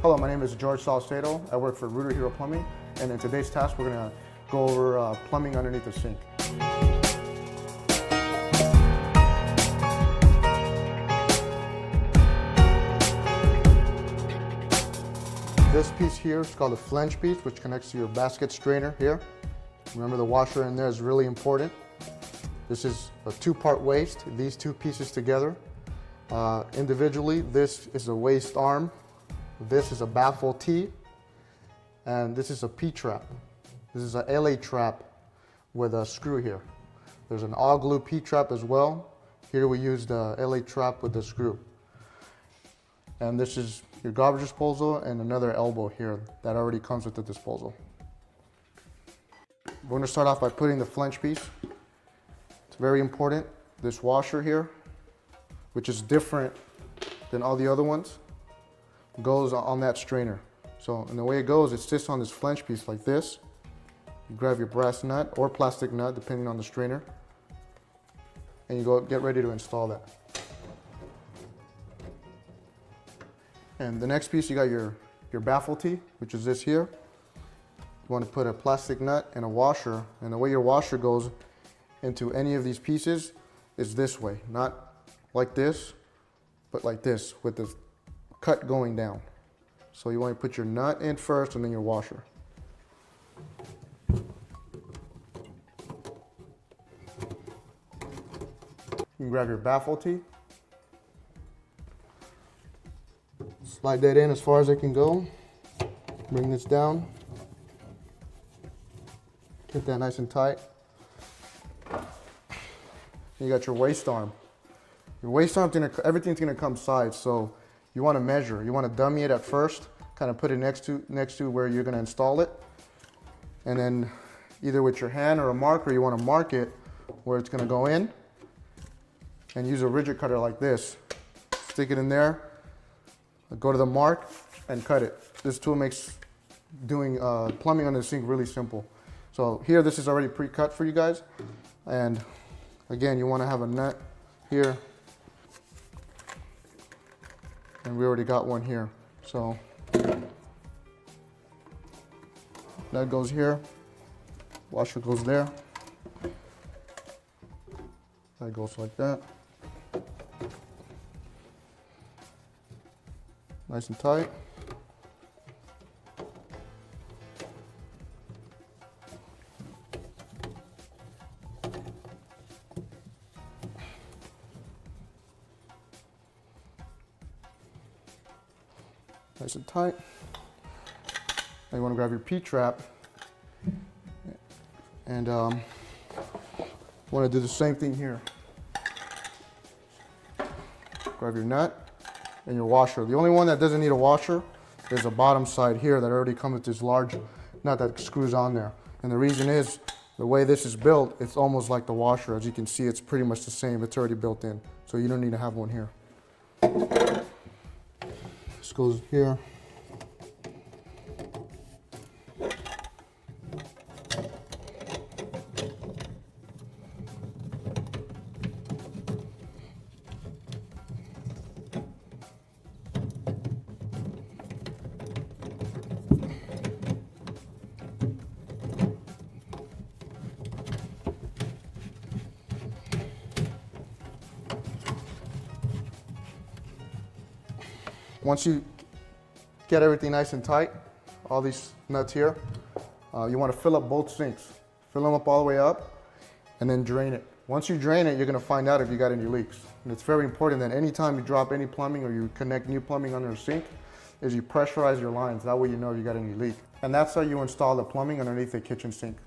Hello, my name is George Salcedo. I work for Rooter Hero Plumbing, and in today's task we're going to go over plumbing underneath the sink. This piece here is called a flange piece, which connects to your basket strainer here. Remember, the washer in there is really important. This is a two-part waste, these two pieces together. Individually, this is a waste arm, this is a baffle T, and this is a P-trap. This is a LA trap with a screw here. There's an all glue P-trap as well. Here we use the LA trap with the screw. And this is your garbage disposal and another elbow here that already comes with the disposal. We're going to start off by putting the flange piece. It's very important. This washer here, which is different than all the other ones, goes on that strainer. So, and the way it goes, it sits on this flange piece like this. You grab your brass nut or plastic nut, depending on the strainer, and you go get ready to install that. And the next piece, you got your baffle T, which is this here. You want to put a plastic nut and a washer, and the way your washer goes into any of these pieces is this way, not like this, but like this, with the cut going down. So you want to put your nut in first and then your washer. You can grab your baffle T, slide that in as far as it can go, bring this down, get that nice and tight. You got your waste arm. Your waste arm, everything's gonna come sides, so you wanna measure. You wanna dummy it at first, kind of put it next to where you're gonna install it, and then either with your hand or a marker, you wanna mark it where it's gonna go in, and use a rigid cutter like this. Stick it in there, go to the mark, and cut it. This tool makes doing plumbing under the sink really simple. So here, this is already pre-cut for you guys, and again, you want to have a nut here, and we already got one here. So nut goes here, washer goes there, that goes like that. Nice and tight. Nice and tight. Now you want to grab your P-trap and want to do the same thing here. Grab your nut and your washer. The only one that doesn't need a washer is a bottom side here that already comes with this large nut that screws on there. And the reason is, the way this is built, it's almost like the washer. As you can see, it's pretty much the same. It's already built in. So you don't need to have one here. This goes here. Once you get everything nice and tight, all these nuts here, you want to fill up both sinks. Fill them up all the way up and then drain it. Once you drain it, you're going to find out if you got any leaks. And it's very important that anytime you drop any plumbing or you connect new plumbing under a sink, is you pressurize your lines. That way you know if you got any leak. And that's how you install the plumbing underneath the kitchen sink.